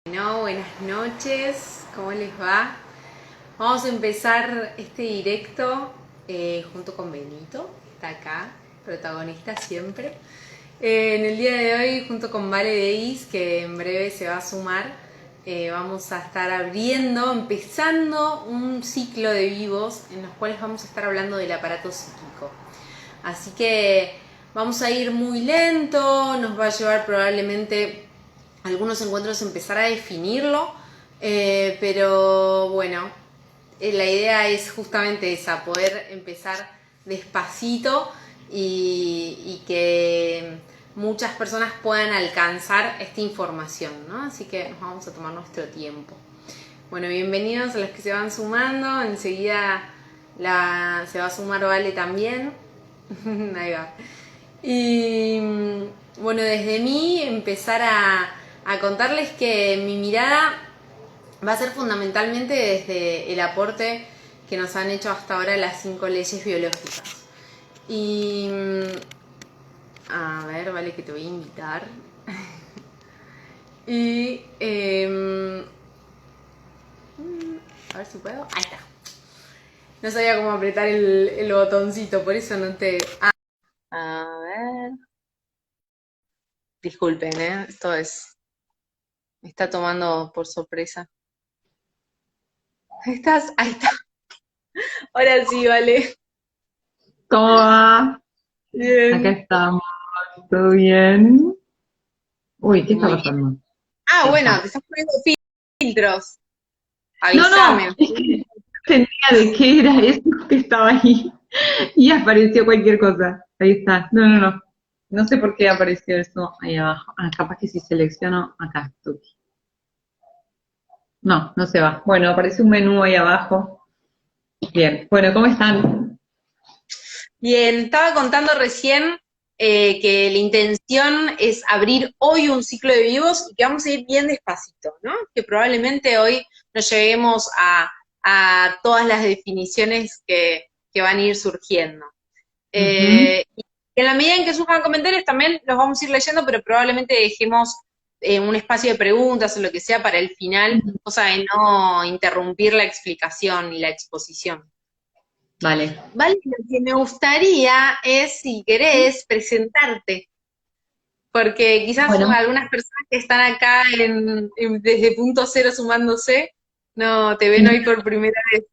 No, buenas noches, ¿cómo les va? Vamos a empezar este directo junto con Benito, que está acá, protagonista siempre. En el día de hoy, junto con Vale Deis, que en breve se va a sumar, vamos a estar empezando un ciclo de vivos en los cuales vamos a estar hablando del aparato psíquico. Así que vamos a ir muy lento, nos va a llevar probablemente algunos encuentros empezar a definirlo, pero bueno, la idea es justamente esa, poder empezar despacito y que muchas personas puedan alcanzar esta información, ¿no? Así que nos vamos a tomar nuestro tiempo. Bueno, bienvenidos a los que se van sumando, enseguida se va a sumar Vale también. Ahí va. Y bueno, desde mí empezar a contarles que mi mirada va a ser fundamentalmente desde el aporte que nos han hecho hasta ahora las 5 leyes biológicas. Y a ver, vale que te voy a invitar. Y a ver si puedo. Ahí está. No sabía cómo apretar el botoncito, por eso no te... A ver. Disculpen, esto me está tomando por sorpresa. ¿Estás? Ahí está. Ahora sí, vale. ¿Cómo va? Acá Bien. estamos, ¿todo bien? Uy, ¿qué está Muy bien. pasando? Ah, Ahí bueno, te está. estás poniendo filtros. No, no, Avísame. es que no entendía de qué era eso que estaba ahí y apareció cualquier cosa. Ahí está. No, no, no. No sé por qué apareció eso ahí abajo. Ah, capaz que si selecciono acá estoy. No, no se va. Bueno, aparece un menú ahí abajo. Bien. Bueno, ¿cómo están? Bien, estaba contando recién que la intención es abrir hoy un ciclo de vivos y que vamos a ir bien despacito, ¿no? Que probablemente hoy nos lleguemos a todas las definiciones que van a ir surgiendo. Ujú. Y en la medida en que surjan comentarios también los vamos a ir leyendo, pero probablemente dejemos un espacio de preguntas o lo que sea para el final, cosa de no interrumpir la explicación ni la exposición. Vale. Vale, lo que me gustaría es, si querés, presentarte, porque quizás Bueno. algunas personas que están acá desde punto cero sumándose, no te ven hoy por primera vez.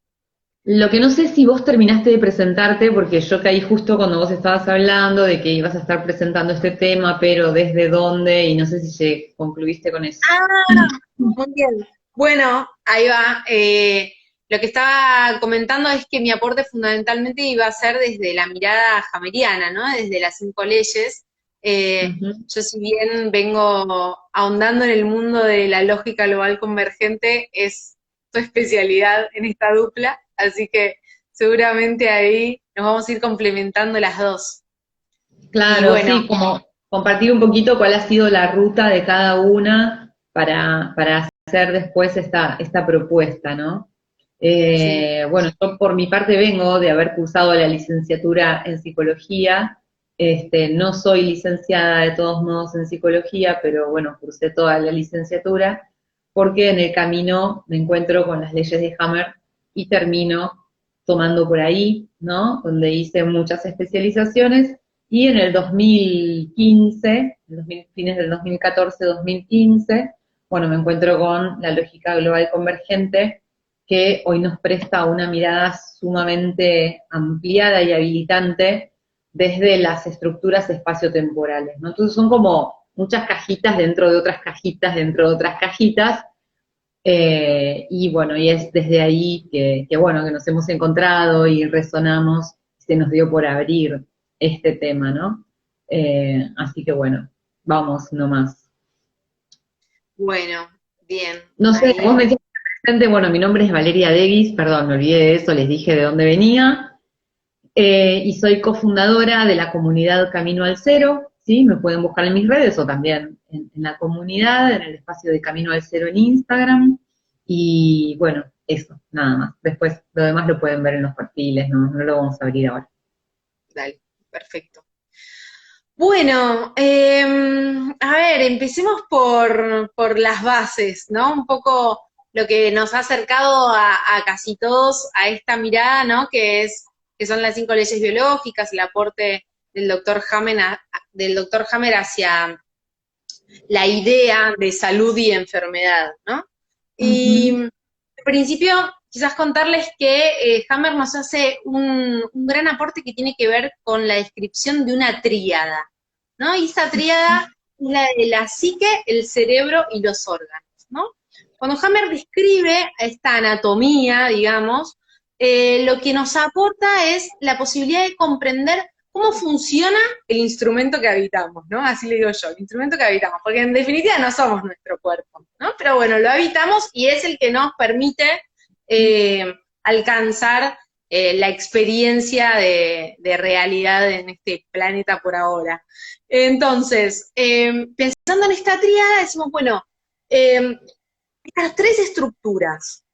Lo que no sé si vos terminaste de presentarte, porque yo caí justo cuando vos estabas hablando de que ibas a estar presentando este tema, pero desde dónde, y no sé si concluiste con eso. Ah, muy bien. Bueno, ahí va. Lo que estaba comentando es que mi aporte fundamentalmente iba a ser desde la mirada hameriana, ¿no? Desde las 5 leyes. Ujú. Yo si bien vengo ahondando en el mundo de la lógica global convergente, es tu especialidad en esta dupla, así que seguramente ahí nos vamos a ir complementando las dos. Y Claro, bueno, sí, como compartir un poquito cuál ha sido la ruta de cada una para hacer después esta propuesta, ¿no? sí. Bueno, yo por mi parte vengo de haber cursado la licenciatura en psicología. No soy licenciada de todos modos en psicología, pero bueno, cursé toda la licenciatura porque en el camino me encuentro con las leyes de Hammer y termino tomando por ahí, ¿no? Donde hice muchas especializaciones y en el 2015, fines del 2014-2015, bueno, me encuentro con la lógica global convergente, que hoy nos presta una mirada sumamente ampliada y habilitante desde las estructuras espaciotemporales, ¿no? Entonces son como muchas cajitas dentro de otras cajitas, dentro de otras cajitas, y bueno, y es desde ahí que, bueno, que nos hemos encontrado y resonamos, se nos dio por abrir este tema, ¿no? Así que bueno, vamos nomás. Bueno, bien, No sé, vos me ahí. decías presente, bueno, mi nombre es Valeria Davis, perdón, me olvidé de eso, les dije de dónde venía, y soy cofundadora de la comunidad Camino al Cero, ¿sí? Me pueden buscar en mis redes o también en la comunidad, en el espacio de Camino al Cero en Instagram, y bueno, eso, nada más. Después lo demás lo pueden ver en los perfiles, no lo vamos a abrir ahora. Dale, perfecto. Bueno, a ver, empecemos por las bases, ¿no? Un poco lo que nos ha acercado a casi todos a esta mirada, ¿no? Que son las 5 leyes biológicas, el aporte del doctor del doctor Hammer hacia la idea de salud y enfermedad, ¿no? Y Ujú. en principio, quizás contarles que Hammer nos hace un gran aporte que tiene que ver con la descripción de una tríada, ¿no? Y esa tríada es la de la psique, el cerebro y los órganos, ¿no? Cuando Hammer describe esta anatomía, digamos, lo que nos aporta es la posibilidad de comprender cómo funciona el instrumento que habitamos, ¿no? Así le digo yo, el instrumento que habitamos, porque en definitiva no somos nuestro cuerpo, ¿no? Pero bueno, lo habitamos y es el que nos permite alcanzar la experiencia de realidad en este planeta por ahora. Entonces, pensando en esta tríada, decimos, bueno, estas 3 estructuras,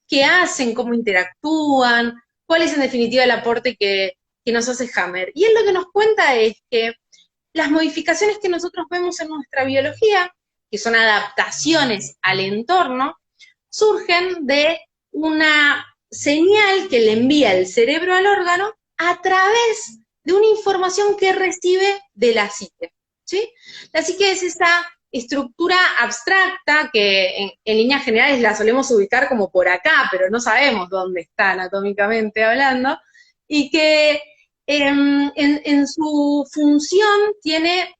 qué hacen, cómo interactúan, cuál es en definitiva el aporte que nos hace Hammer. Y él lo que nos cuenta es que las modificaciones que nosotros vemos en nuestra biología, que son adaptaciones al entorno, surgen de una señal que le envía el cerebro al órgano a través de una información que recibe de la psique. ¿Sí? La psique es esa estructura abstracta que en líneas generales la solemos ubicar como por acá, pero no sabemos dónde está anatómicamente hablando, y que en su función tiene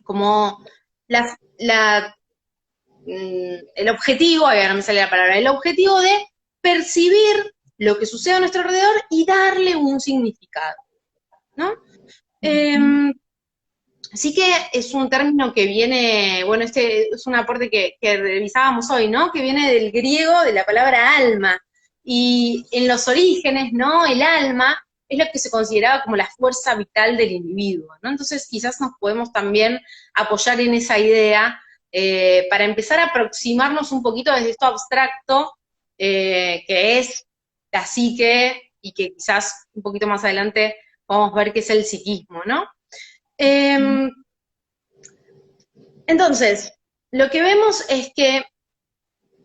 como el objetivo, a ver, no me sale la palabra, el objetivo de percibir lo que sucede a nuestro alrededor y darle un significado, ¿no? Así que es un término que viene, bueno, este es un aporte que revisábamos hoy, ¿no? Que viene del griego, de la palabra alma. Y en los orígenes, ¿no? El alma es lo que se consideraba como la fuerza vital del individuo, ¿no? Entonces quizás nos podemos también apoyar en esa idea para empezar a aproximarnos un poquito desde esto abstracto que es la psique y que quizás un poquito más adelante vamos a ver qué es el psiquismo, ¿no? Eh, entonces, lo que vemos es que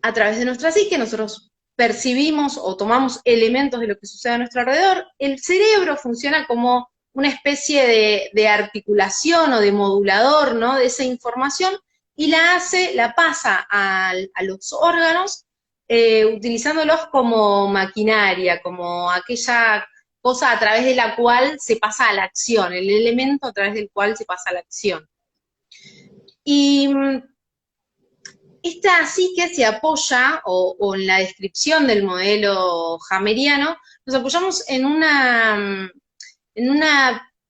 a través de nuestra psique nosotros percibimos o tomamos elementos de lo que sucede a nuestro alrededor. El cerebro funciona como una especie de articulación o de modulador, ¿no? De esa información y la pasa a los órganos utilizándolos como maquinaria, como aquella cosa a través de la cual se pasa a la acción, el elemento a través del cual se pasa a la acción. Y esta psique se apoya, o en la descripción del modelo hammeriano, nos apoyamos en una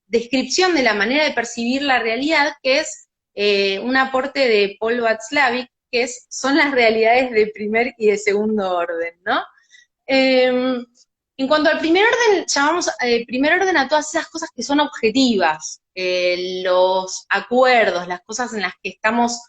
descripción de la manera de percibir la realidad, que es un aporte de Paul Václavic, son las realidades de primer y de segundo orden, ¿no? En cuanto al primer orden, llamamos primer orden a todas esas cosas que son objetivas, los acuerdos, las cosas en las que estamos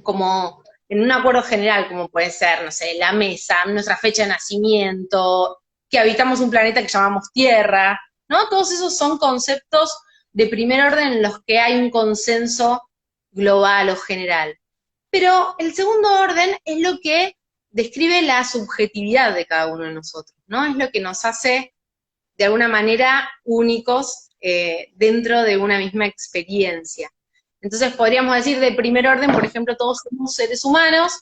como en un acuerdo general, como puede ser, no sé, la mesa, nuestra fecha de nacimiento, que habitamos un planeta que llamamos Tierra, ¿no? Todos esos son conceptos de primer orden en los que hay un consenso global o general. Pero el segundo orden es lo que describe la subjetividad de cada uno de nosotros, ¿no? Es lo que nos hace, de alguna manera, únicos dentro de una misma experiencia. Entonces podríamos decir de primer orden, por ejemplo, todos somos seres humanos,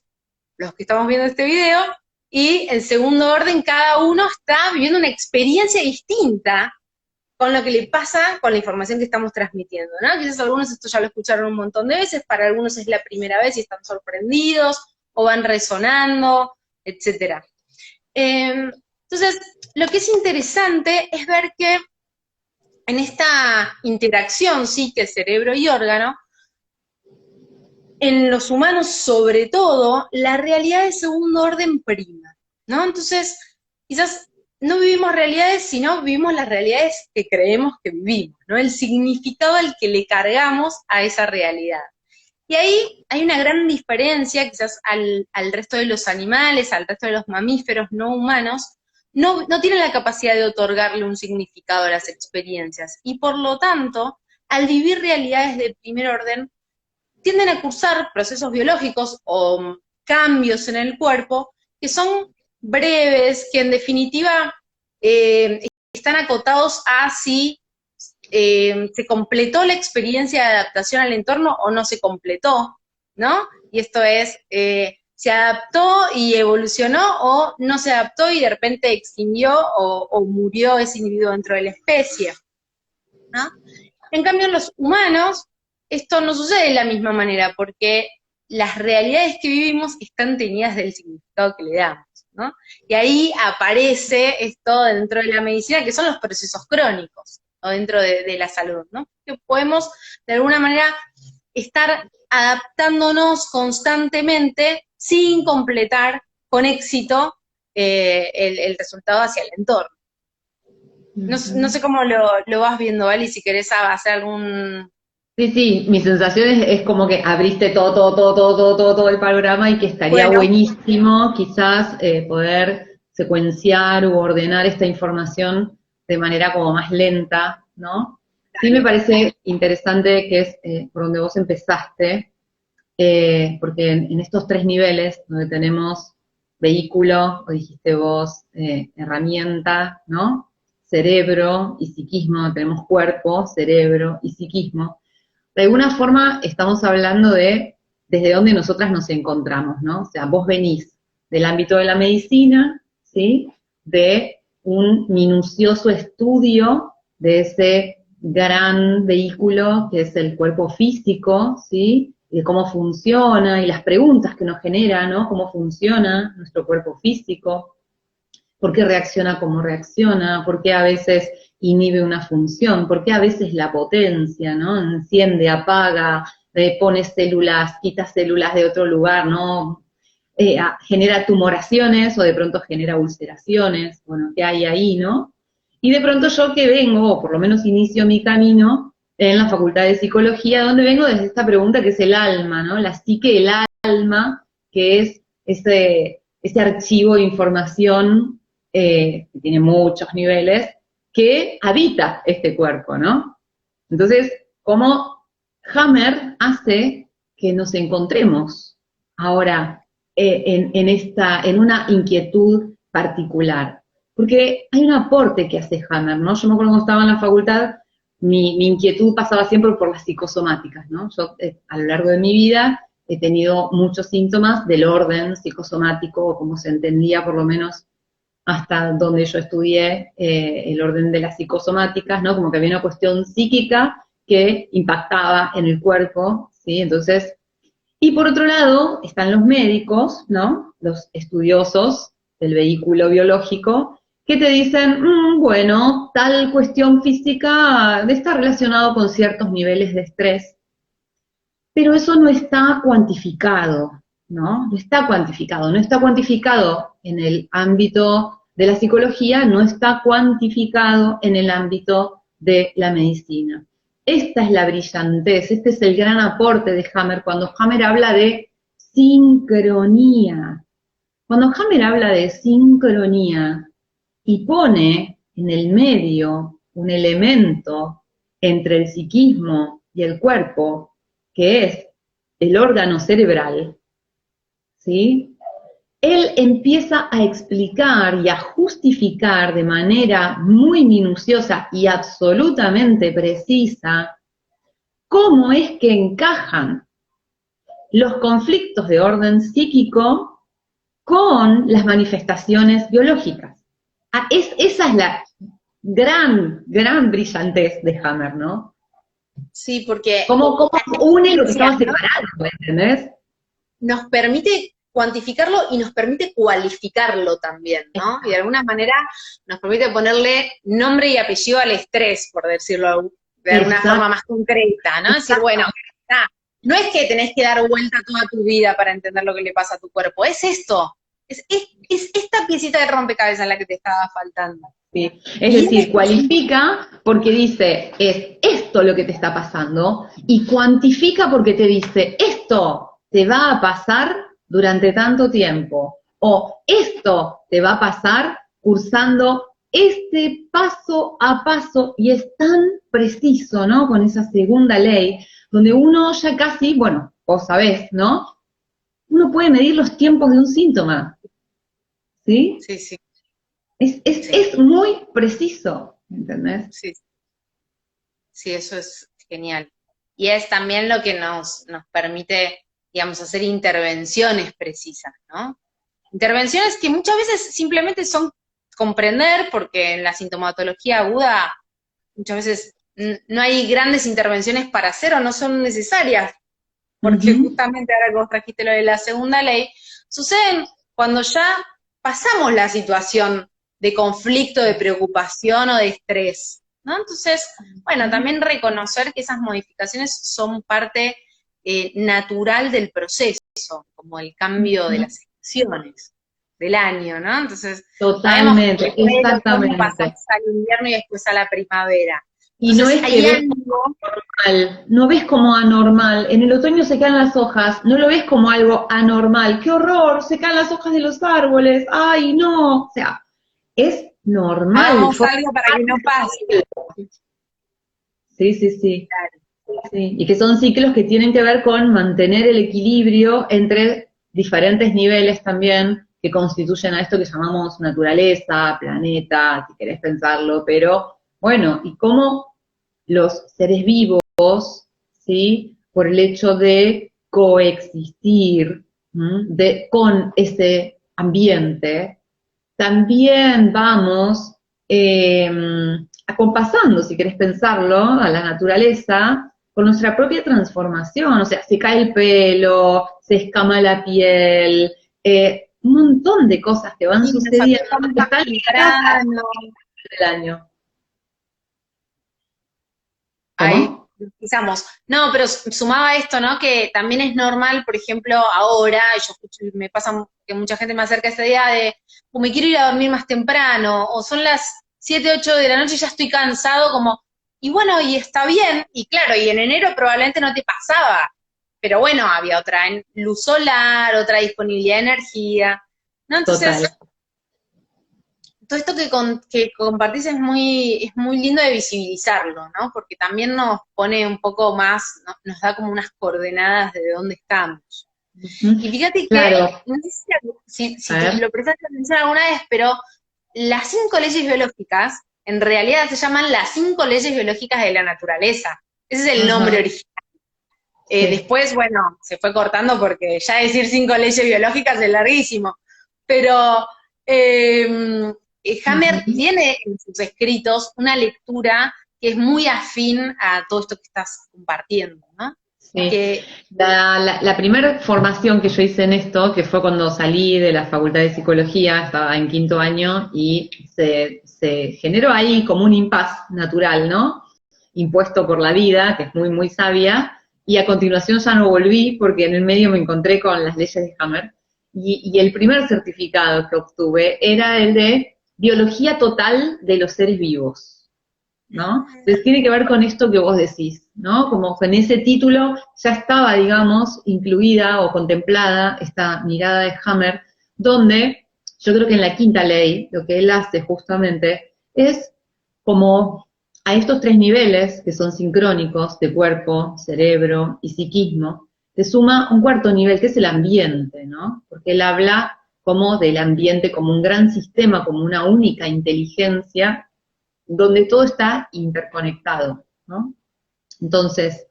los que estamos viendo este video, y en segundo orden cada uno está viviendo una experiencia distinta con lo que le pasa con la información que estamos transmitiendo, ¿no? Quizás algunos esto ya lo escucharon un montón de veces, para algunos es la primera vez y están sorprendidos, o van resonando, etcétera. Entonces, lo que es interesante es ver que en esta interacción psique, cerebro y órgano, en los humanos sobre todo, la realidad de segundo orden prima, ¿no? Entonces, quizás no vivimos realidades, sino vivimos las realidades que creemos que vivimos, ¿no? El significado al que le cargamos a esa realidad. Y ahí hay una gran diferencia quizás al resto de los animales, al resto de los mamíferos no humanos, no tienen la capacidad de otorgarle un significado a las experiencias y por lo tanto, al vivir realidades de primer orden, tienden a cursar procesos biológicos o cambios en el cuerpo que son breves, que en definitiva están acotados a si se completó la experiencia de adaptación al entorno o no se completó, ¿no? Y esto es, se adaptó y evolucionó o no se adaptó y de repente extinguió o murió ese individuo dentro de la especie, ¿no? En cambio, en los humanos, esto no sucede de la misma manera, porque las realidades que vivimos están teñidas del significado que le damos, ¿no? Y ahí aparece esto dentro de la medicina, que son los procesos crónicos, o dentro de la salud, ¿no? Que podemos, de alguna manera, estar adaptándonos constantemente sin completar con éxito el resultado hacia el entorno. No sé cómo lo vas viendo, ¿vale? Y si querés hacer algún... Sí, mi sensación es como que abriste todo el panorama y que estaría buenísimo quizás poder secuenciar u ordenar esta información de manera como más lenta, ¿no? Sí me parece interesante que es por donde vos empezaste, porque en estos 3 niveles donde tenemos vehículo, o dijiste vos, herramienta, ¿no? Cerebro y psiquismo, tenemos cuerpo, cerebro y psiquismo. De alguna forma estamos hablando de desde dónde nosotras nos encontramos, ¿no? O sea, vos venís del ámbito de la medicina, ¿sí? De un minucioso estudio de ese gran vehículo que es el cuerpo físico, ¿sí? Y de cómo funciona y las preguntas que nos genera, ¿no? Cómo funciona nuestro cuerpo físico, por qué reacciona como reacciona, por qué a veces inhibe una función, por qué a veces la potencia, ¿no? Enciende, apaga, pone células, quita células de otro lugar, ¿no? Genera tumoraciones o de pronto genera ulceraciones, bueno, ¿qué hay ahí, no? Y de pronto yo que vengo, o por lo menos inicio mi camino en la Facultad de Psicología, donde vengo desde esta pregunta que es el alma, ¿no? La psique, el alma, que es ese archivo de información que tiene muchos niveles, que habita este cuerpo, ¿no? Entonces, ¿cómo Hammer hace que nos encontremos ahora en una inquietud particular? Porque hay un aporte que hace Hammer, ¿no? Yo me acuerdo cuando estaba en la facultad, mi inquietud pasaba siempre por las psicosomáticas, ¿no? Yo a lo largo de mi vida he tenido muchos síntomas del orden psicosomático, o como se entendía por lo menos hasta donde yo estudié el orden de las psicosomáticas, ¿no? Como que había una cuestión psíquica que impactaba en el cuerpo, ¿sí? Entonces, y por otro lado están los médicos, ¿no? Los estudiosos del vehículo biológico, que te dicen, bueno, tal cuestión física está relacionado con ciertos niveles de estrés, pero eso no está cuantificado, ¿no? No está cuantificado en el ámbito de la psicología, no está cuantificado en el ámbito de la medicina. Esta es la brillantez, este es el gran aporte de Hammer cuando Hammer habla de sincronía. Cuando Hammer habla de sincronía y pone en el medio un elemento entre el psiquismo y el cuerpo, que es el órgano cerebral, ¿sí? Él empieza a explicar y a justificar de manera muy minuciosa y absolutamente precisa cómo es que encajan los conflictos de orden psíquico con las manifestaciones biológicas. Esa es la gran brillantez de Hammer, ¿no? Sí, porque... ¿Cómo une lo que estaba separado, ¿entendés? Nos permite cuantificarlo y nos permite cualificarlo también, ¿no? Y de alguna manera nos permite ponerle nombre y apellido al estrés, por decirlo de alguna forma más concreta, ¿no? Decir, bueno, no es que tenés que dar vuelta toda tu vida para entender lo que le pasa a tu cuerpo, es esto, es esta piecita de rompecabezas la que te estaba faltando. Sí. Es decir, cualifica porque dice, es esto lo que te está pasando, y cuantifica porque te dice, esto te va a pasar durante tanto tiempo, o esto te va a pasar cursando este paso a paso, y es tan preciso, ¿no? Con esa segunda ley, donde uno ya casi, bueno, vos sabés, ¿no? Uno puede medir los tiempos de un síntoma, ¿sí? Sí, sí, Es muy preciso, ¿entendés? sí, sí, eso es genial. Y es también lo que nos permite, digamos, hacer intervenciones precisas, ¿no? Intervenciones que muchas veces simplemente son comprender, porque en la sintomatología aguda muchas veces no hay grandes intervenciones para hacer o no son necesarias, porque justamente ahora que vos trajiste lo de la segunda ley, suceden cuando ya pasamos la situación de conflicto, de preocupación o de estrés, ¿no? Entonces, bueno, también reconocer que esas modificaciones son parte natural del proceso, como el cambio de las estaciones del año, ¿no? Entonces, sabemos que Totalmente, después del otoño exactamente. pasamos al invierno y después a la primavera. Y no Entonces, es que hay ves algo. anormal, no ves como anormal. En el otoño se caen las hojas, no lo ves como algo anormal. ¡Qué horror! Se caen las hojas de los árboles. ¡Ay, no! O sea, es normal. Hagamos algo para que no pase. Sí, sí, sí. Sí, y que son ciclos que tienen que ver con mantener el equilibrio entre diferentes niveles también que constituyen a esto que llamamos naturaleza, planeta, si querés pensarlo, pero bueno, y cómo los seres vivos, ¿sí? Por el hecho de coexistir con ese ambiente, también vamos eh, acompasando, si querés pensarlo, a la naturaleza con nuestra propia transformación. O sea, se cae el pelo, se escama la piel, un montón de cosas que van Y nos sucediendo acostamos que más están ligadas temprano. al año. Ahí, ¿Cómo? pisamos. No, pero sumaba esto, ¿no? Que también es normal, por ejemplo, ahora, y yo escucho, me pasa que mucha gente me acerca a esta idea de, me quiero ir a dormir más temprano, o son las 7 8 de la noche y ya estoy cansado, como, y bueno, y está bien, y claro, y en enero probablemente no te pasaba, pero bueno, había otra luz solar, otra disponibilidad de energía, ¿no? Total. Entonces, todo esto que compartís es muy lindo de visibilizarlo, ¿no? Porque también nos pone un poco más, nos da como unas coordenadas de dónde estamos. Y fíjate que, Claro. no sé si A te ver. lo prestaste atención alguna vez, pero las 5 leyes biológicas en realidad se llaman las 5 leyes biológicas de la naturaleza. Ese es el nombre Ajá. original. Sí. Después, bueno, se fue cortando porque ya decir 5 leyes biológicas es larguísimo. Pero Hammer Ujú. tiene en sus escritos una lectura que es muy afín a todo esto que estás compartiendo, ¿no? Sí. Que, La primera formación que yo hice en esto, que fue cuando salí de la Facultad de Psicología, estaba en quinto año, y se generó ahí como un impas natural, ¿no? Impuesto por la vida, que es muy, muy sabia, y a continuación ya no volví porque en el medio me encontré con las leyes de Hammer, y el primer certificado que obtuve era el de Biología Total de los Seres Vivos. ¿No? Entonces tiene que ver con esto que vos decís, ¿no? Como que en ese título ya estaba, digamos, incluida o contemplada esta mirada de Hammer, donde yo creo que en la quinta ley lo que él hace justamente es como a estos tres niveles que son sincrónicos de cuerpo, cerebro y psiquismo, se suma un cuarto nivel que es el ambiente, ¿no? Porque él habla como del ambiente, como un gran sistema, como una única inteligencia donde todo está interconectado, ¿no? Entonces,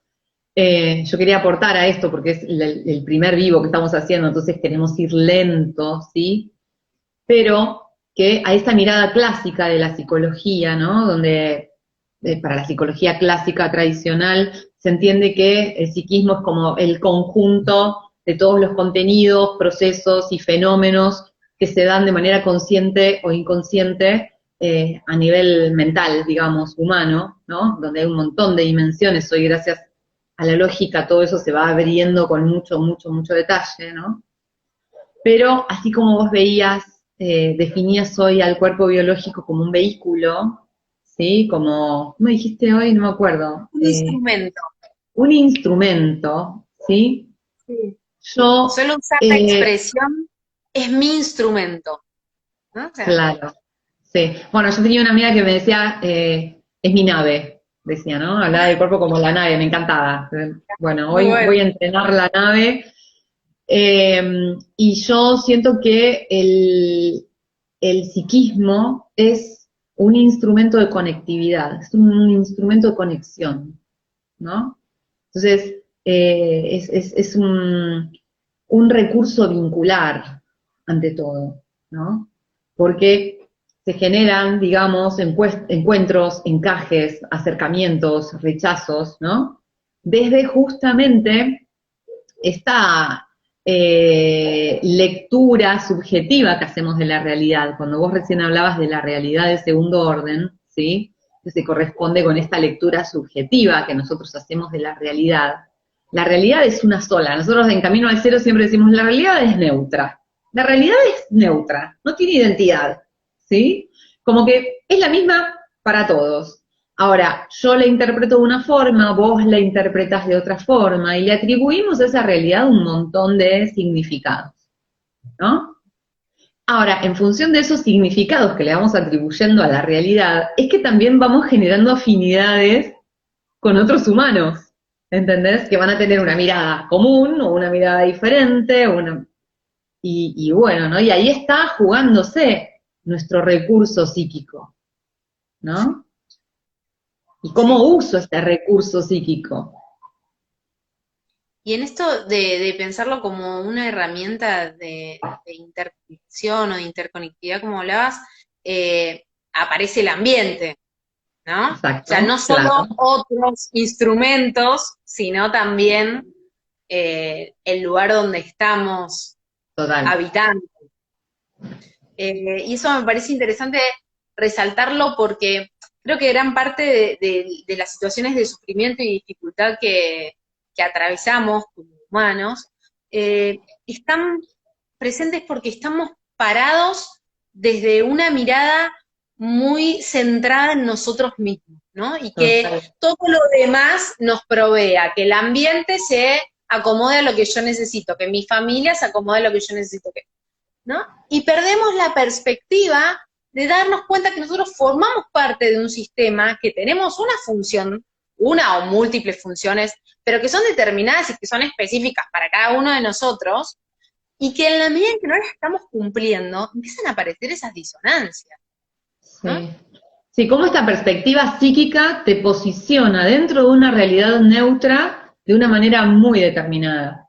yo quería aportar a esto porque es el primer vivo que estamos haciendo, entonces queremos ir lento, ¿sí? Pero que a esta mirada clásica de la psicología, ¿no? Donde para la psicología clásica tradicional se entiende que el psiquismo es como el conjunto de todos los contenidos, procesos y fenómenos que se dan de manera consciente o inconsciente a nivel mental, digamos, humano, ¿no? Donde hay un montón de dimensiones, hoy gracias a la lógica todo eso se va abriendo con mucho, mucho, mucho detalle, ¿no? Pero así como vos veías, definías hoy al cuerpo biológico como un vehículo, ¿sí? Como, ¿cómo dijiste hoy? No me acuerdo. un instrumento. Un instrumento, ¿sí? Sí. Yo, Suelo usar la expresión, es mi instrumento, ¿no? O sea, claro, Sí. Bueno, yo tenía una amiga que me decía, es mi nave, decía, ¿no? Hablaba del cuerpo como la nave, me encantaba. Bueno, Muy hoy bueno. voy a entrenar la nave. Y yo siento que el psiquismo es un instrumento de conectividad, es un instrumento de conexión, ¿no? Entonces, es un recurso vincular, ante todo, ¿no? Porque se generan, digamos, encuentros, encajes, acercamientos, rechazos, ¿no? Desde justamente esta lectura subjetiva que hacemos de la realidad. Cuando vos recién hablabas de la realidad de segundo orden, ¿sí? Que se corresponde con esta lectura subjetiva que nosotros hacemos de la realidad. La realidad es una sola. Nosotros en Camino al Cero siempre decimos, la realidad es neutra. La realidad es neutra, no tiene identidad, ¿sí? Como que es la misma para todos. Ahora, yo la interpreto de una forma, vos la interpretas de otra forma, y le atribuimos a esa realidad un montón de significados, ¿no? Ahora, en función de esos significados que le vamos atribuyendo a la realidad, es que también vamos generando afinidades con otros humanos, ¿entendés? Que van a tener una mirada común o una mirada diferente, y bueno, ¿no? Y ahí está jugándose nuestro recurso psíquico, ¿no? ¿Y cómo Sí. uso este recurso psíquico? Y en esto de pensarlo como una herramienta de interconexión o de interconectividad, como hablabas, aparece el ambiente, ¿no? O sea, Exacto, no solo claro, otros instrumentos, sino también el lugar donde estamos total. habitando. Y eso me parece interesante resaltarlo porque creo que gran parte de las situaciones de sufrimiento y dificultad que atravesamos como humanos están presentes porque estamos parados desde una mirada muy centrada en nosotros mismos, ¿no? Y que Total. todo lo demás nos provea, que el ambiente se acomode a lo que yo necesito, que mi familia se acomode a lo que yo necesito, ¿no? Y perdemos la perspectiva de darnos cuenta que nosotros formamos parte de un sistema, que tenemos una función, una o múltiples funciones, pero que son determinadas y que son específicas para cada uno de nosotros, y que en la medida en que no las estamos cumpliendo, empiezan a aparecer esas disonancias, ¿no? Sí. Sí, cómo esta perspectiva psíquica te posiciona dentro de una realidad neutra de una manera muy determinada.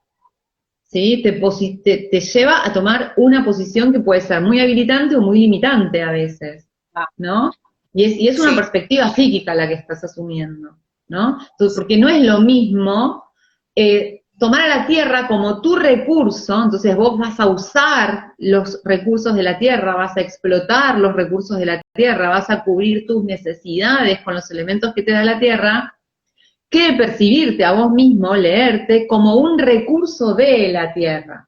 ¿Sí? Te lleva a tomar una posición que puede ser muy habilitante o muy limitante a veces, Ah, ¿no? Y es una sí, perspectiva psíquica la que estás asumiendo, ¿no? Entonces, porque no es lo mismo tomar a la tierra como tu recurso, entonces vos vas a usar los recursos de la tierra, vas a explotar los recursos de la tierra, vas a cubrir tus necesidades con los elementos que te da la tierra, que percibirte a vos mismo, leerte como un recurso de la tierra.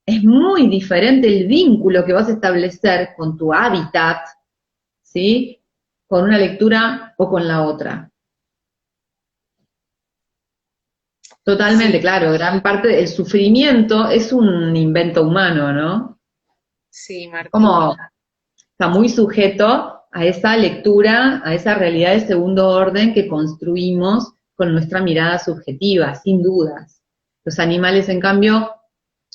Es muy diferente el vínculo que vas a establecer con tu hábitat, ¿sí? Con una lectura o con la otra. Totalmente, sí, claro, gran parte del sufrimiento es un invento humano, ¿no? sí, Martín. Como está muy sujeto a esa lectura, a esa realidad de segundo orden que construimos con nuestra mirada subjetiva, sin dudas. Los animales, en cambio,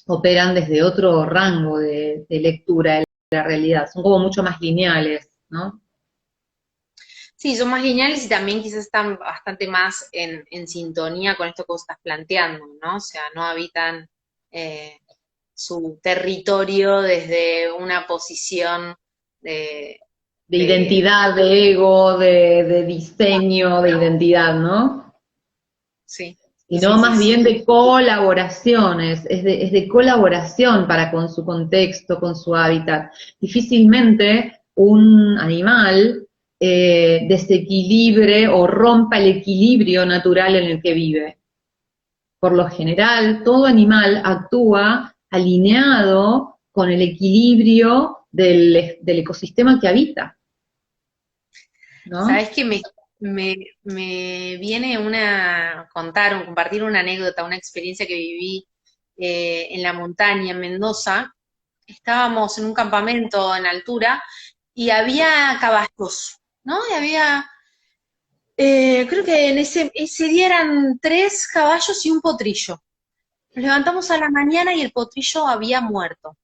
operan desde otro rango de lectura de la realidad, son como mucho más lineales, ¿no? Sí, son más lineales y también quizás están bastante más en sintonía con esto que vos estás planteando, ¿no? O sea, no habitan eh, su territorio desde una posición de, De de- identidad, de ego, de diseño, de identidad, ¿no? sí, Sino sí, sí, más sí, bien de colaboraciones, es de colaboración para con su contexto, con su hábitat. Difícilmente un animal desequilibre o rompa el equilibrio natural en el que vive. Por lo general, todo animal actúa alineado con el equilibrio del ecosistema que habita, ¿no? Sabés que me viene compartir una anécdota, una experiencia que viví en la montaña, en Mendoza. Estábamos en un campamento en altura y había caballos, ¿no? Y había, creo que en ese día eran 3 caballos y un potrillo. Nos levantamos a la mañana y el potrillo había muerto.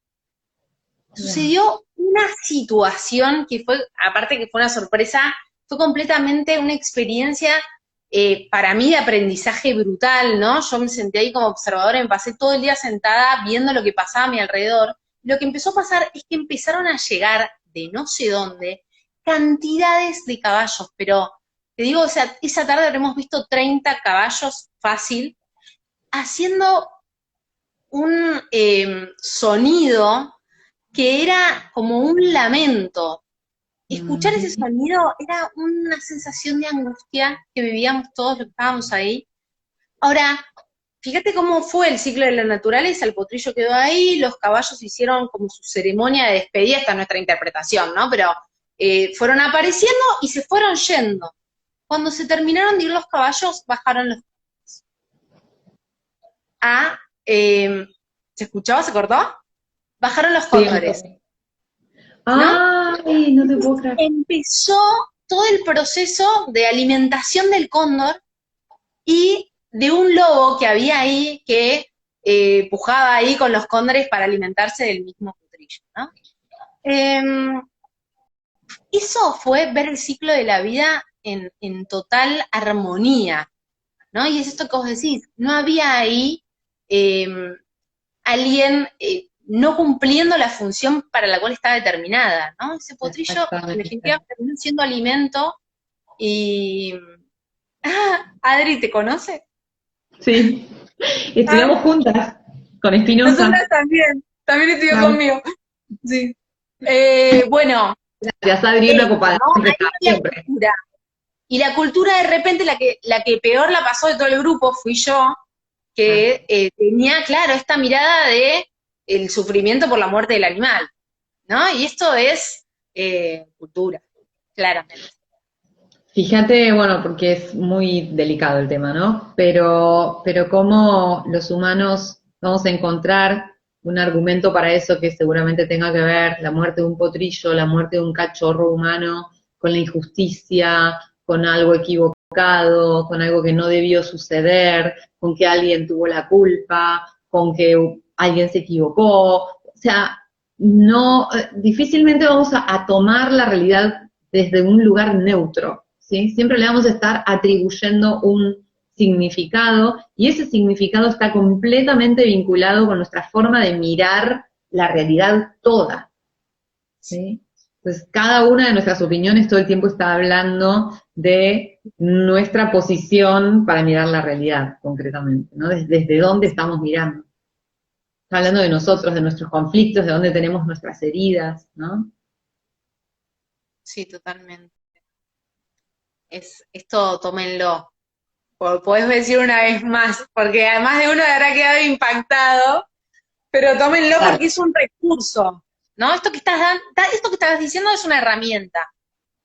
Wow. Sucedió una situación que fue, aparte que fue una sorpresa, fue completamente una experiencia para mí de aprendizaje brutal, ¿no? Yo me senté ahí como observadora, me pasé todo el día sentada viendo lo que pasaba a mi alrededor. Lo que empezó a pasar es que empezaron a llegar de no sé dónde cantidades de caballos, pero te digo, o sea, esa tarde habremos visto 30 caballos fácil, haciendo un sonido que era como un lamento. Escuchar ese Mm. sonido era una sensación de angustia que vivíamos todos los que estábamos ahí. Ahora, fíjate cómo fue el ciclo de la naturaleza, el potrillo quedó ahí, los caballos hicieron como su ceremonia de despedida, esta es nuestra interpretación, ¿no? Pero fueron apareciendo y se fueron yendo. Cuando se terminaron de ir los caballos, bajaron los a... ¿se escuchaba? ¿Se cortó? Bajaron los Sí, cóndores, ¿no? ay, no te puedo creer. Empezó todo el proceso de alimentación del cóndor y de un lobo que había ahí que pujaba ahí con los cóndores para alimentarse del mismo potrillo, ¿no? Eh, Eso fue ver el ciclo de la vida en total armonía, ¿no? Y es esto que vos decís, no había ahí eh, alguien no cumpliendo la función para la cual estaba determinada, ¿no? Ese potrillo, en definitiva, Exactamente. terminó siendo alimento y... Ah, Adri, ¿te conoce? Sí, Ah, estudiamos juntas con nosotras Espinosa. también estudió Ay, conmigo. Sí. Bueno, gracias, Adri, una esto, copada, ¿no? siempre Ahí está, había siempre. cultura. Y la cultura de repente la que peor la pasó de todo el grupo fui yo, Ah, que tenía, claro, esta mirada de el sufrimiento por la muerte del animal, ¿no? Y esto es cultura, claramente. fíjate, bueno, porque es muy delicado el tema, ¿no? Pero cómo los humanos vamos a encontrar un argumento para eso que seguramente tenga que ver la muerte de un potrillo, la muerte de un cachorro humano, con la injusticia, con algo equivocado, con algo que no debió suceder, con que alguien tuvo la culpa, con que alguien se equivocó. O sea, no, difícilmente vamos a tomar la realidad desde un lugar neutro, ¿sí? Siempre le vamos a estar atribuyendo un significado y ese significado está completamente vinculado con nuestra forma de mirar la realidad toda, ¿sí? Entonces, cada una de nuestras opiniones todo el tiempo está hablando de nuestra posición para mirar la realidad, concretamente, ¿no? Desde dónde estamos mirando. Está hablando de nosotros, de nuestros conflictos, de dónde tenemos nuestras heridas, ¿no? Sí, totalmente. Esto tómenlo. Podés decir una vez más, porque además de uno habrá quedado impactado, pero tómenlo Claro. porque es un recurso, ¿no? Esto que estás diciendo es una herramienta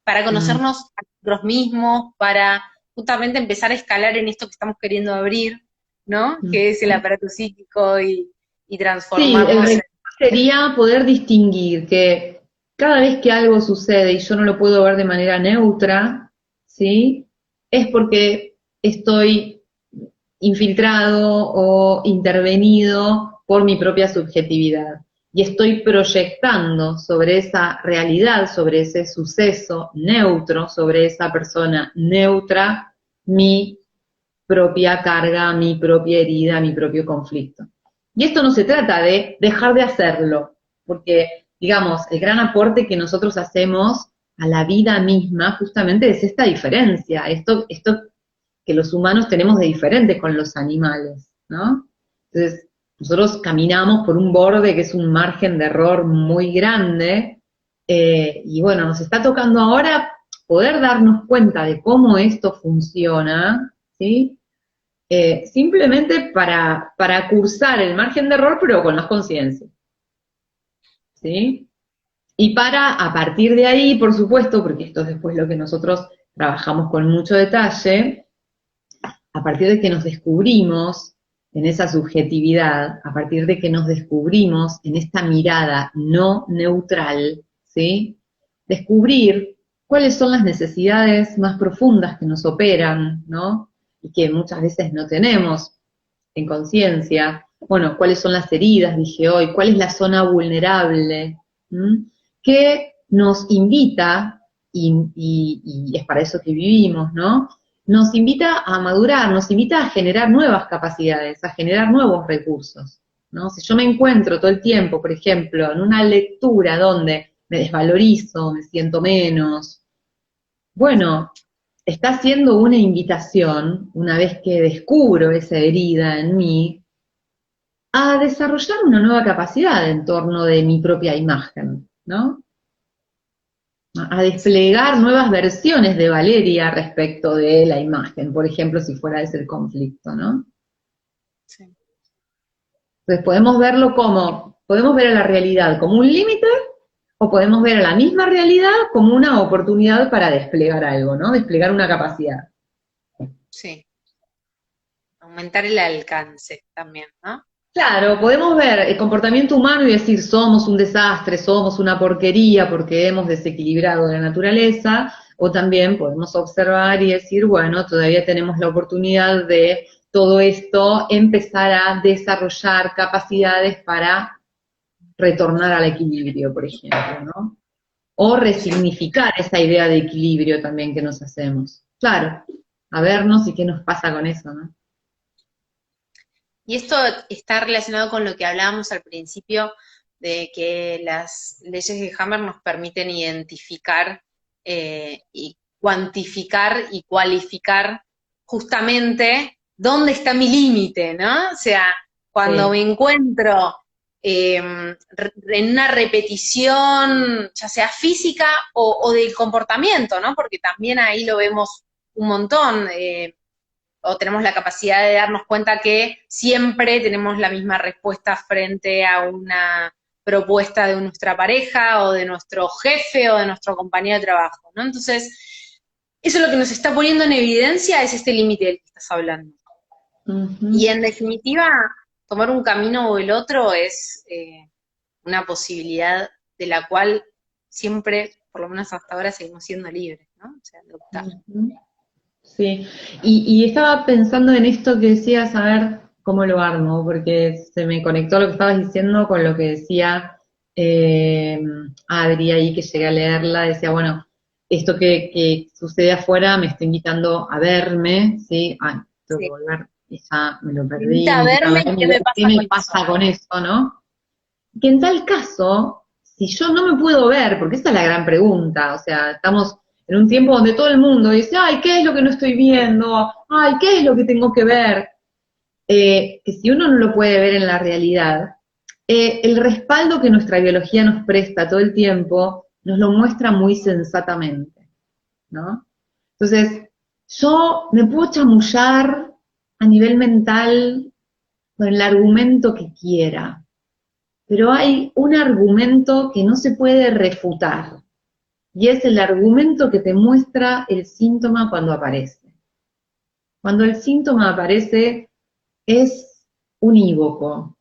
para Mm. conocernos a nosotros mismos, para justamente empezar a escalar en esto que estamos queriendo abrir, ¿no? Mm. Que es el aparato psíquico y Sí, el transformarnos. recurso sería poder distinguir que cada vez que algo sucede y yo no lo puedo ver de manera neutra, ¿sí? Es porque estoy infiltrado o intervenido por mi propia subjetividad. Y estoy proyectando sobre esa realidad, sobre ese suceso neutro, sobre esa persona neutra, mi propia carga, mi propia herida, mi propio conflicto. Y esto no se trata de dejar de hacerlo, porque, digamos, el gran aporte que nosotros hacemos a la vida misma justamente es esta diferencia, esto que los humanos tenemos de diferente con los animales, ¿no? Entonces, nosotros caminamos por un borde que es un margen de error muy grande, y bueno, nos está tocando ahora poder darnos cuenta de cómo esto funciona, ¿sí? Simplemente para cursar el margen de error, pero con más conciencia, ¿sí? Y para, a partir de ahí, por supuesto, porque esto es después lo que nosotros trabajamos con mucho detalle, a partir de que nos descubrimos en esa subjetividad, a partir de que nos descubrimos en esta mirada no neutral, ¿sí? descubrir cuáles son las necesidades más profundas que nos operan, ¿no? Y que muchas veces no tenemos en conciencia. Bueno, cuáles son las heridas, dije hoy, cuál es la zona vulnerable, que nos invita, y es para eso que vivimos, ¿no? Nos invita a madurar, nos invita a generar nuevas capacidades, a generar nuevos recursos, ¿no? Si yo me encuentro todo el tiempo, por ejemplo, en una lectura donde me desvalorizo, me siento menos, bueno, está siendo una invitación, una vez que descubro esa herida en mí, a desarrollar una nueva capacidad en torno de mi propia imagen, ¿no? A desplegar nuevas versiones de Valeria respecto de la imagen, por ejemplo, si fuera ese el conflicto, ¿no? Sí. Entonces podemos verlo como, podemos ver a la realidad como un límite, o podemos ver a la misma realidad como una oportunidad para desplegar algo, ¿no? Desplegar una capacidad. Sí. Aumentar el alcance también, ¿no? Claro, podemos ver el comportamiento humano y decir somos un desastre, somos una porquería porque hemos desequilibrado la naturaleza, o también podemos observar y decir, bueno, todavía tenemos la oportunidad de todo esto empezar a desarrollar capacidades para retornar al equilibrio, por ejemplo, ¿no? O resignificar esa idea de equilibrio también que nos hacemos. Claro, a vernos y qué nos pasa con eso, ¿no? Y esto está relacionado con lo que hablábamos al principio, de que las leyes de Hammer nos permiten identificar y cuantificar y cualificar justamente dónde está mi límite, ¿no? O sea, cuando me encuentro en una repetición, ya sea física o del comportamiento, ¿no? Porque también ahí lo vemos un montón. O tenemos la capacidad de darnos cuenta que siempre tenemos la misma respuesta frente a una propuesta de nuestra pareja o de nuestro jefe o de nuestro compañero de trabajo, ¿no? Entonces, eso es lo que nos está poniendo en evidencia, es este límite del que estás hablando. Y en definitiva, tomar un camino o el otro es una posibilidad de la cual siempre, por lo menos hasta ahora, seguimos siendo libres, ¿no? O sea, de optar. Sí, y estaba pensando en esto que decías, a ver cómo lo armo, porque se me conectó lo que estabas diciendo con lo que decía Adri ahí, que llegué a leerla, decía, bueno, esto que sucede afuera me está invitando a verme, ¿sí? Ay, tengo que volver, ya me lo perdí, Me invita a verme y qué me pasa ¿qué me con pasa eso. con eso, no? Que en tal caso, si yo no me puedo ver, porque esa es la gran pregunta, o sea, estamos en un tiempo donde todo el mundo dice, ay, ¿qué es lo que no estoy viendo? Ay, ¿qué es lo que tengo que ver? Que si uno no lo puede ver en la realidad, el respaldo que nuestra biología nos presta todo el tiempo nos lo muestra muy sensatamente, ¿no? Entonces, yo me puedo chamullar a nivel mental con el argumento que quiera, pero hay un argumento que no se puede refutar, y es el argumento que te muestra el síntoma cuando aparece. Cuando el síntoma aparece, es unívoco,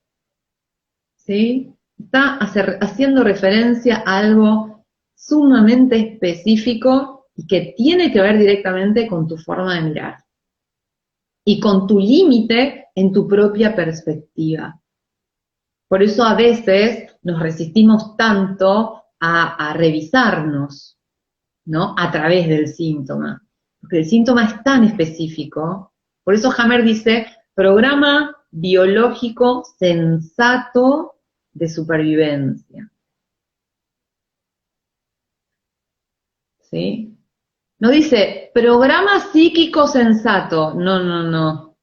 ¿sí? Está haciendo referencia a algo sumamente específico y que tiene que ver directamente con tu forma de mirar y con tu límite en tu propia perspectiva. Por eso a veces nos resistimos tanto a revisarnos, ¿no? A través del síntoma. Porque el síntoma es tan específico. Por eso Hammer dice, programa biológico sensato de supervivencia. ¿Sí? No dice, programa psíquico sensato. No, no, no.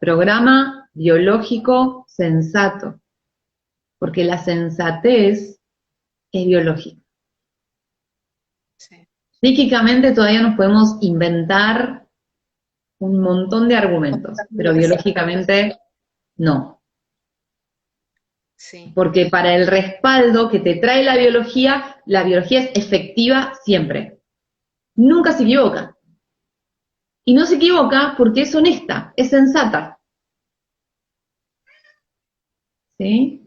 Programa biológico sensato. Porque la sensatez es biológica. Sí. Psíquicamente todavía nos podemos inventar un montón de argumentos, pero biológicamente no. Sí. Porque para el respaldo que te trae la biología es efectiva siempre. Nunca se equivoca. Y no se equivoca porque es honesta, es sensata. ¿Sí?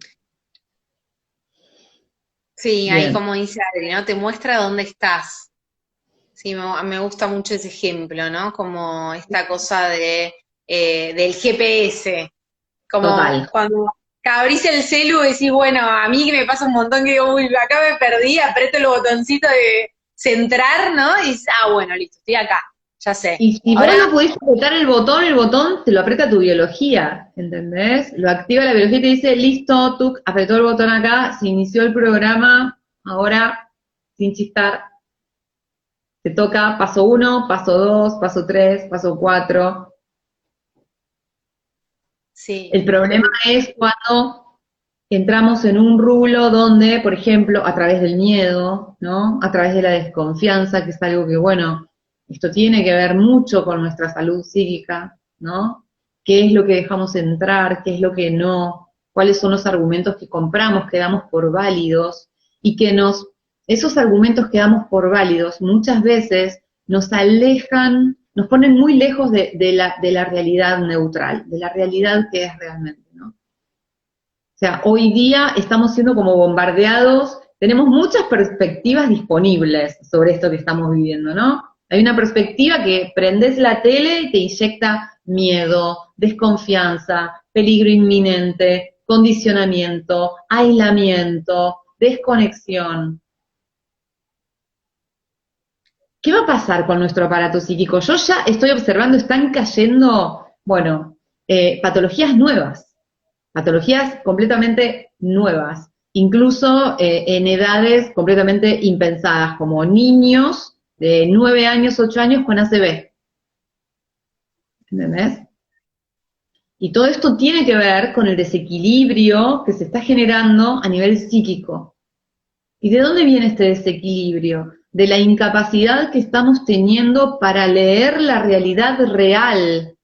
Sí, ahí Bien, como dice Adri, ¿no? Te muestra dónde estás. Sí, me gusta mucho ese ejemplo, ¿no? Como esta cosa del GPS. Como total. cuando abrís el celu y decís, bueno, a mí que me pasa un montón que digo, uy, acá me perdí, aprieto el botoncito de centrar, ¿no? Y dices, ah, bueno, listo, estoy acá, ya sé. Y si vos Ahora, no pudiste apretar el botón te lo aprieta tu biología, ¿entendés? Lo activa la biología y te dice, listo, tú apretó el botón acá, se inició el programa, ahora, sin chistar, te toca paso 1, paso 2, paso 3, paso 4. sí, El problema es cuando entramos en un rulo donde, por ejemplo, a través del miedo, ¿no? A través de la desconfianza, que es algo que, bueno, esto tiene que ver mucho con nuestra salud psíquica, ¿no? ¿Qué es lo que dejamos entrar? ¿Qué es lo que no? ¿Cuáles son los argumentos que compramos, que damos por válidos? Y que esos argumentos que damos por válidos muchas veces nos alejan, nos ponen muy lejos de la realidad neutral, de la realidad que es realmente, ¿no? O sea, hoy día estamos siendo como bombardeados, tenemos muchas perspectivas disponibles sobre esto que estamos viviendo, ¿no? Hay una perspectiva que prendes la tele y te inyecta miedo, desconfianza, peligro inminente, condicionamiento, aislamiento, desconexión. ¿Qué va a pasar con nuestro aparato psíquico? Yo ya estoy observando, están cayendo, bueno, patologías completamente nuevas, incluso en edades completamente impensadas, como niños de 9 años, 8 años con ACV, ¿entendés? Y todo esto tiene que ver con el desequilibrio que se está generando a nivel psíquico. ¿Y de dónde viene este desequilibrio? De la incapacidad que estamos teniendo para leer la realidad real.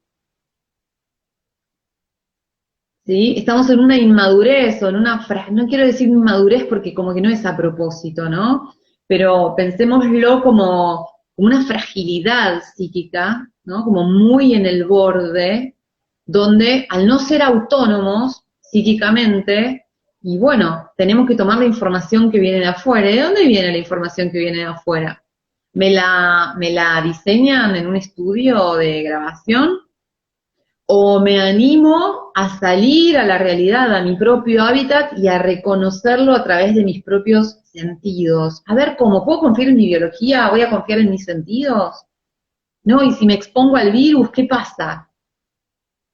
¿Sí? Estamos en una inmadurez o en no quiero decir inmadurez porque como que no es a propósito, ¿no? Pero pensémoslo como una fragilidad psíquica, ¿no? Como muy en el borde, donde al no ser autónomos psíquicamente, y bueno, tenemos que tomar la información que viene de afuera. ¿De dónde viene la información que viene de afuera? ¿Me la diseñan en un estudio de grabación? ¿O me animo a salir a la realidad, a mi propio hábitat y a reconocerlo a través de mis propios sentidos? A ver, ¿cómo puedo confiar en mi biología? ¿Voy a confiar en mis sentidos? ¿No? Y si me expongo al virus, ¿qué pasa?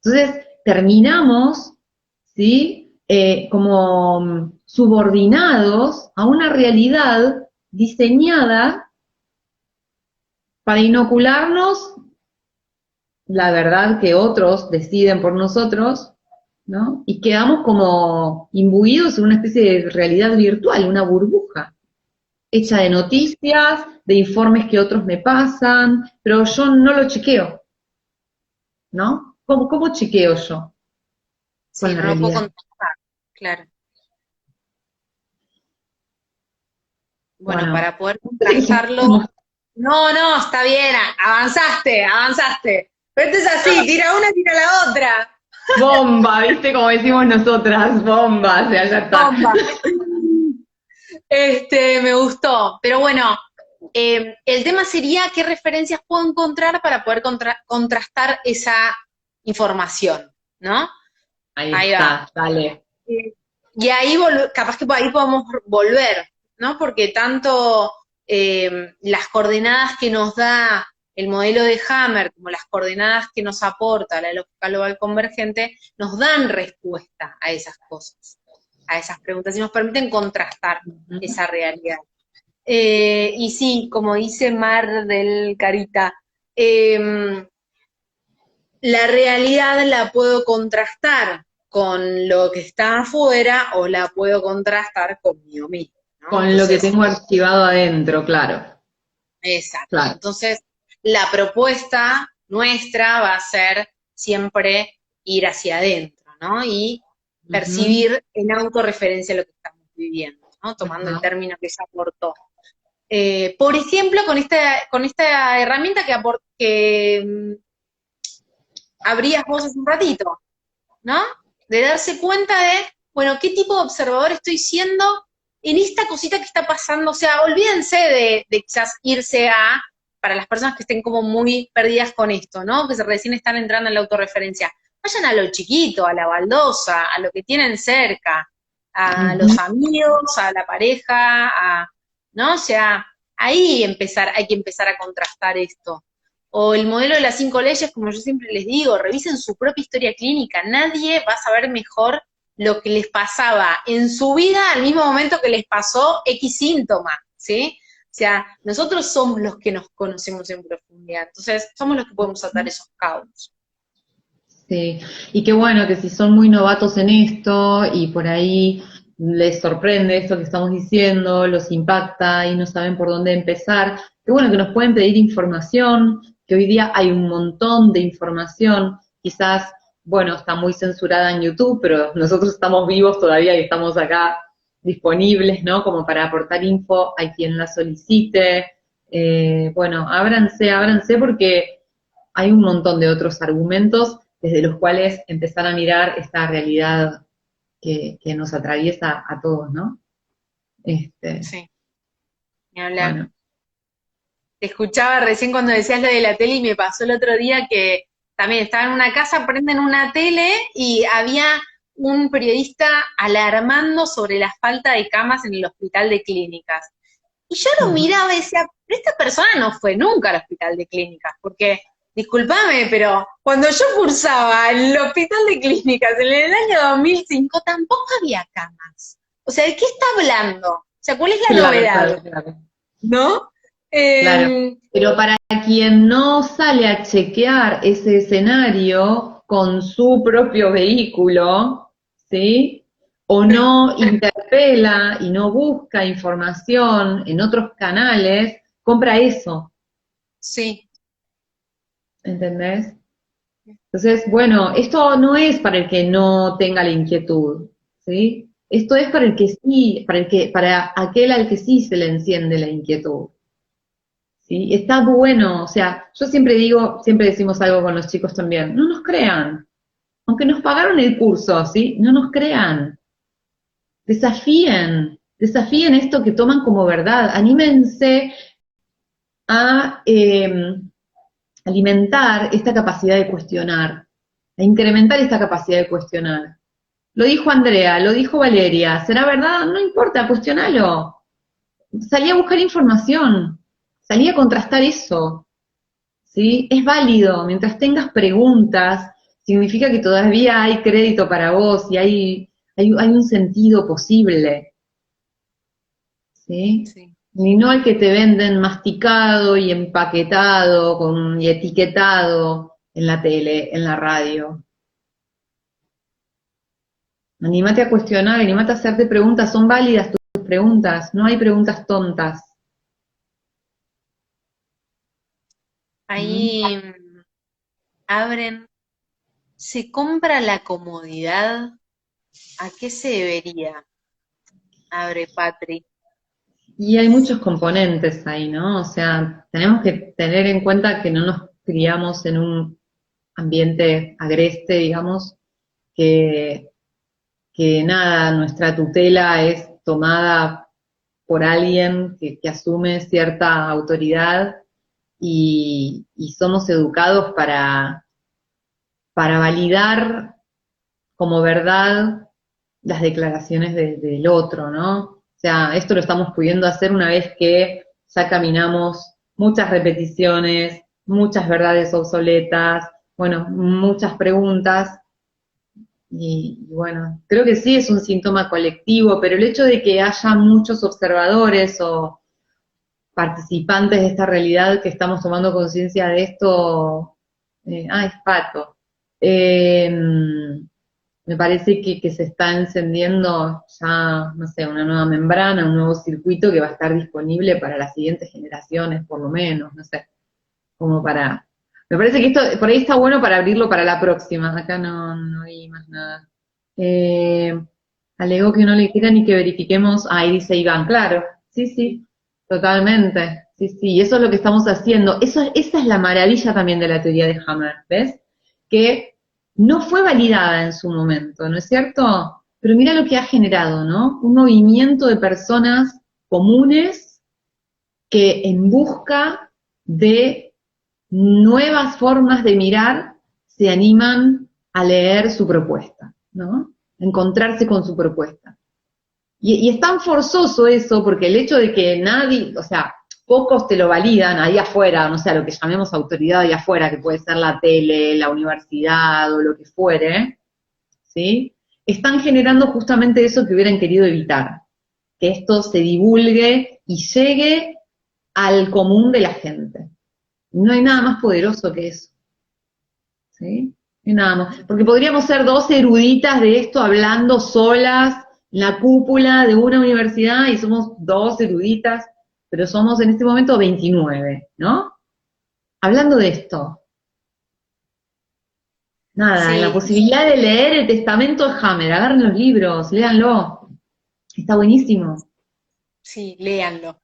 Entonces, terminamos, ¿sí? Como subordinados a una realidad diseñada para inocularnos la verdad que otros deciden por nosotros, ¿no? Y quedamos como imbuidos en una especie de realidad virtual, una burbuja, hecha de noticias, de informes que otros me pasan, pero yo no lo chequeo, ¿no? ¿Cómo chequeo yo con sí, la no lo puedo realidad? contestar, claro. Bueno, Bueno, para poder contrastarlo, no, no, está bien, avanzaste, avanzaste. Pero esto es así, tira una, tira la otra. bomba, ¿viste? Como decimos nosotras, bomba, o sea, ya está. Bomba. Me gustó. Pero bueno, el tema sería qué referencias puedo encontrar para poder contrastar esa información, ¿no? Ahí Ahí va. está, dale. Y ahí capaz que por ahí podemos volver, ¿no? Porque tanto las coordenadas que nos da el modelo de Hammer como las coordenadas que nos aporta la lógica global convergente nos dan respuesta a esas cosas, a esas preguntas y nos permiten contrastar esa realidad. Y sí, como dice Mar del Carita, la realidad la puedo contrastar con lo que está afuera o la puedo contrastar conmigo mismo, ¿no? Con lo que Entonces, tengo archivado adentro, claro, exacto. claro. Entonces, la propuesta nuestra va a ser siempre ir hacia adentro, ¿no? Y Ujú. percibir en autorreferencia lo que estamos viviendo, ¿no? Tomando el Ajá. término que ella aportó. Por ejemplo, con esta herramienta que abrías vos hace un ratito, ¿no? De darse cuenta de, bueno, ¿qué tipo de observador estoy siendo en esta cosita que está pasando, o sea, olvídense de quizás irse a, para las personas que estén como muy perdidas con esto, ¿no? Que recién están entrando en la autorreferencia. Vayan a lo chiquito, a la baldosa, a lo que tienen cerca, a los amigos, a la pareja, ¿no? O sea, ahí hay que empezar a contrastar esto. O el modelo de las 5 leyes, como yo siempre les digo, revisen su propia historia clínica. Nadie va a saber mejor lo que les pasaba en su vida al mismo momento que les pasó X síntoma, ¿sí? O sea, nosotros somos los que nos conocemos en profundidad, entonces somos los que podemos atar esos cabos. Sí, y qué bueno que si son muy novatos en esto y por ahí les sorprende esto que estamos diciendo, los impacta y no saben por dónde empezar, qué bueno que nos pueden pedir información, que hoy día hay un montón de información, quizás, bueno, está muy censurada en YouTube, pero nosotros estamos vivos todavía y estamos acá disponibles, ¿no? Como para aportar info, hay quien la solicite, bueno, ábranse porque hay un montón de otros argumentos desde los cuales empezar a mirar esta realidad que nos atraviesa a todos, ¿no? Sí, ni hablar. Bueno. Te escuchaba recién cuando decías lo de la tele y me pasó el otro día que también estaba en una casa, prenden una tele y había un periodista alarmando sobre la falta de camas en el hospital de clínicas. Y yo lo miraba y decía, pero esta persona no fue nunca al hospital de clínicas, porque, discúlpame, pero cuando yo cursaba en el hospital de clínicas en el año 2005 tampoco había camas. O sea, ¿de qué está hablando? O sea, ¿cuál es la novedad? Claro. ¿No? Claro, pero para quien no sale a chequear ese escenario con su propio vehículo, ¿sí? O no interpela y no busca información en otros canales, compra eso. Sí. ¿Entendés? Entonces, bueno, esto no es para el que no tenga la inquietud, ¿sí? Esto es para el que sí, para aquel al que sí se le enciende la inquietud. ¿Sí? Está bueno, o sea, yo siempre digo, siempre decimos algo con los chicos también, no nos crean, aunque nos pagaron el curso, ¿sí? No nos crean, desafíen esto que toman como verdad, anímense a alimentar esta capacidad de cuestionar, a incrementar esta capacidad de cuestionar. Lo dijo Andrea, lo dijo Valeria, ¿será verdad? No importa, cuestionalo. Salí a buscar información. Salí a contrastar eso, ¿sí? Es válido, mientras tengas preguntas, significa que todavía hay crédito para vos y hay un sentido posible, ¿sí? Sí. Y no el que te venden masticado y empaquetado y etiquetado en la tele, en la radio. Anímate a cuestionar, anímate a hacerte preguntas, son válidas tus preguntas, no hay preguntas tontas. Ahí abren, ¿se compra la comodidad? ¿A qué se debería? Abre Patri. Y hay muchos componentes ahí, ¿no? O sea, tenemos que tener en cuenta que no nos criamos en un ambiente agreste, digamos, que nada, nuestra tutela es tomada por alguien que asume cierta autoridad y somos educados para validar como verdad las declaraciones del otro, ¿no? O sea, esto lo estamos pudiendo hacer una vez que ya caminamos muchas repeticiones, muchas verdades obsoletas, bueno, muchas preguntas, y bueno, creo que sí es un síntoma colectivo, pero el hecho de que haya muchos observadores o participantes de esta realidad que estamos tomando conciencia de esto, es pato. Me parece que se está encendiendo ya, no sé, una nueva membrana, un nuevo circuito que va a estar disponible para las siguientes generaciones, por lo menos, no sé, como para... Me parece que esto, por ahí está bueno para abrirlo para la próxima, acá no hay más nada. Alegó que no le quiera ni que verifiquemos, ahí dice Iván, claro, sí, totalmente, sí, y eso es lo que estamos haciendo, esa es la maravilla también de la teoría de Hammer, ¿ves? Que no fue validada en su momento, ¿no es cierto? pero mira lo que ha generado, ¿no? Un movimiento de personas comunes que en busca de nuevas formas de mirar se animan a leer su propuesta, ¿no? A encontrarse con su propuesta. Y es tan forzoso eso, porque el hecho de que nadie, o sea, pocos te lo validan ahí afuera, no sé, a lo que llamemos autoridad ahí afuera, que puede ser la tele, la universidad o lo que fuere, ¿sí? Están generando justamente eso que hubieran querido evitar, que esto se divulgue y llegue al común de la gente. No hay nada más poderoso que eso, ¿sí? No hay nada más. Porque podríamos ser dos eruditas de esto hablando solas en la cúpula de una universidad y somos dos eruditas, pero somos en este momento 29, ¿no? Hablando de esto. Nada, en la Sí, posibilidad de leer el testamento de Hammer, agarren los libros, léanlo. Está buenísimo. sí, léanlo.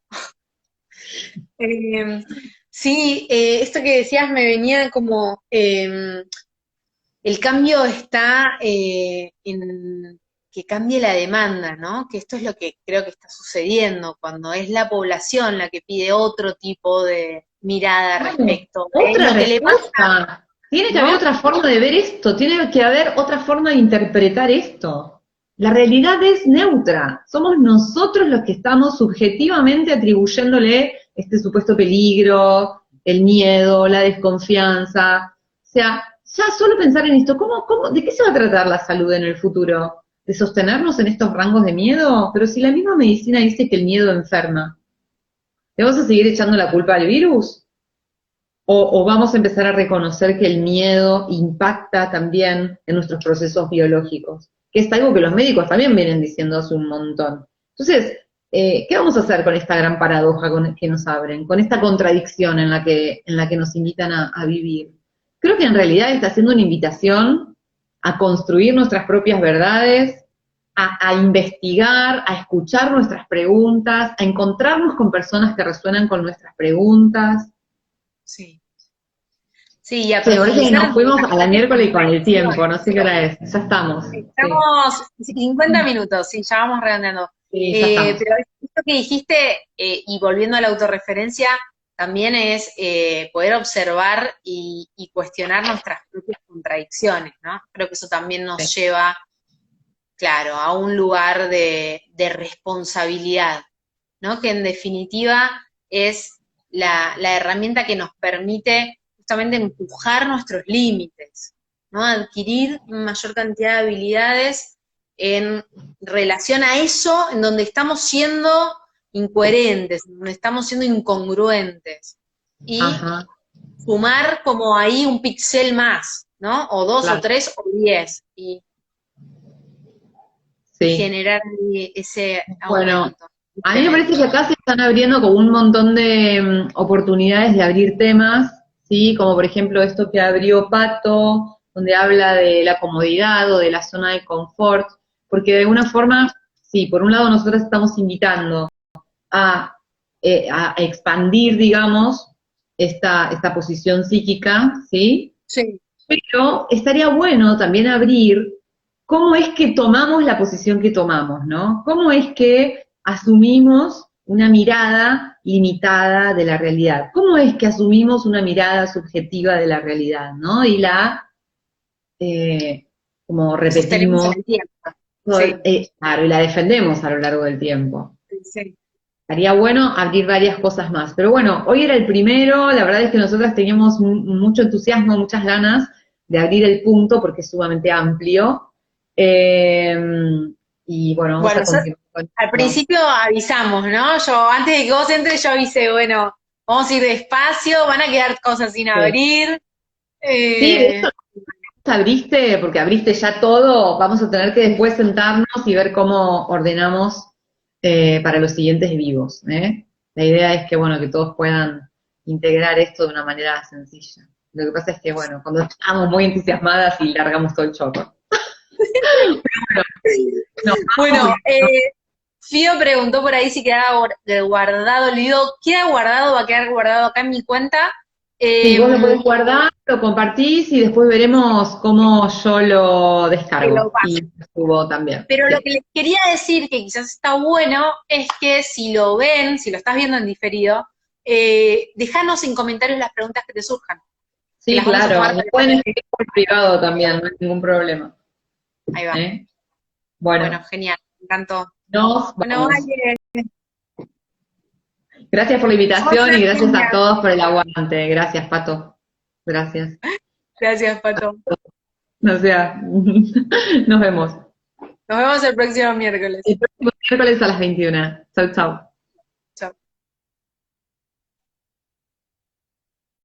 Sí, esto que decías me venía como, el cambio está en que cambie la demanda, ¿no? Que esto es lo que creo que está sucediendo, cuando es la población la que pide otro tipo de mirada Claro, respecto de otra lo que le pasa, respuesta. Tiene que haber ¿no? otra forma de ver esto, tiene que haber otra forma de interpretar esto. La realidad es neutra, somos nosotros los que estamos subjetivamente atribuyéndole este supuesto peligro, el miedo, la desconfianza. O sea, ya solo pensar en esto, ¿de qué se va a tratar la salud en el futuro? ¿De sostenernos en estos rangos de miedo? Pero si la misma medicina dice que el miedo enferma, ¿le vamos a seguir echando la culpa al virus? ¿O vamos a empezar a reconocer que el miedo impacta también en nuestros procesos biológicos? Que es algo que los médicos también vienen diciendo hace un montón. Entonces, ¿qué vamos a hacer con esta gran paradoja que nos abren? Con esta contradicción en la que nos invitan a vivir. Creo que en realidad está haciendo una invitación a construir nuestras propias verdades, a investigar, a escuchar nuestras preguntas, a encontrarnos con personas que resuenan con nuestras preguntas. Sí. Sí, y a Sí, ahorita que profundizar nos en fuimos a la miércoles con el tiempo, cuestiones. no sé qué hora es, ya estamos. Sí, Estamos 50 minutos, sí, ya vamos redondeando. sí, ya estamos. Pero esto que dijiste, y volviendo a la autorreferencia, también es poder observar y cuestionar nuestras propias contradicciones, ¿no? Creo que eso también nos Sí. lleva, claro, a un lugar de responsabilidad, ¿no? Que en definitiva es la herramienta que nos permite justamente empujar nuestros límites, ¿no? Adquirir mayor cantidad de habilidades en relación a eso en donde estamos siendo incoherentes, donde estamos siendo incongruentes. Y Ajá, sumar como ahí un pixel más, ¿no? O dos, o claro, tres, o 10. Y sí. generar ahí ese Bueno, aumento a mí me parece que acá se están abriendo como un montón de oportunidades de abrir temas, ¿sí? Como por ejemplo esto que abrió Pato, donde habla de la comodidad o de la zona de confort, porque de alguna forma, sí, por un lado nosotros estamos invitando a expandir, digamos, esta posición psíquica, ¿sí? Sí. Pero estaría bueno también abrir cómo es que tomamos la posición que tomamos, ¿no? ¿Cómo es que asumimos una mirada limitada de la realidad? ¿Cómo es que asumimos una mirada subjetiva de la realidad, ¿no? Y eh, como Sostenemos repetimos, en el tiempo. Sí, claro, y la defendemos a lo largo del tiempo. sí. Estaría bueno abrir varias cosas más. Pero bueno, hoy era el primero, la verdad es que nosotras teníamos mucho entusiasmo, muchas ganas de abrir el punto porque es sumamente amplio. Eh, y bueno, vamos Bueno, a continuar con al esto. principio avisamos, ¿no? Yo, antes de que vos entres, yo avisé, bueno, vamos a ir despacio, van a quedar cosas sin Sí, abrir. sí, de hecho, Eh, abriste, porque abriste ya todo, vamos a tener que después sentarnos y ver cómo ordenamos para los siguientes vivos, ¿eh? La idea es que, bueno, que todos puedan integrar esto de una manera sencilla. Lo que pasa es que, bueno, cuando estamos muy entusiasmadas y largamos todo el choco. No, vamos, bueno, Fío preguntó por ahí si quedaba guardado. Le digo, queda guardado, va a quedar guardado acá en mi cuenta. Sí, vos lo podés guardar, lo compartís y después veremos cómo yo lo que lo descargo paso. y lo subo también. Pero Sí. lo que les quería decir, que quizás está bueno, es que si lo ven, si lo estás viendo en diferido, déjanos en comentarios las preguntas que te surjan. Que Sí, las vamos a claro, tomar me para pueden escribir por privado también, no hay ningún problema. Ahí va. ¿Eh? Bueno, Bueno, genial, me encantó. nos Bueno, vamos. vale. Gracias por la invitación Otra y gracias a genial. todos por el aguante. Gracias, Pato. Gracias. Gracias, Pato. O sea, nos vemos. Nos vemos el próximo miércoles. El próximo miércoles a las 21. Chau, chau.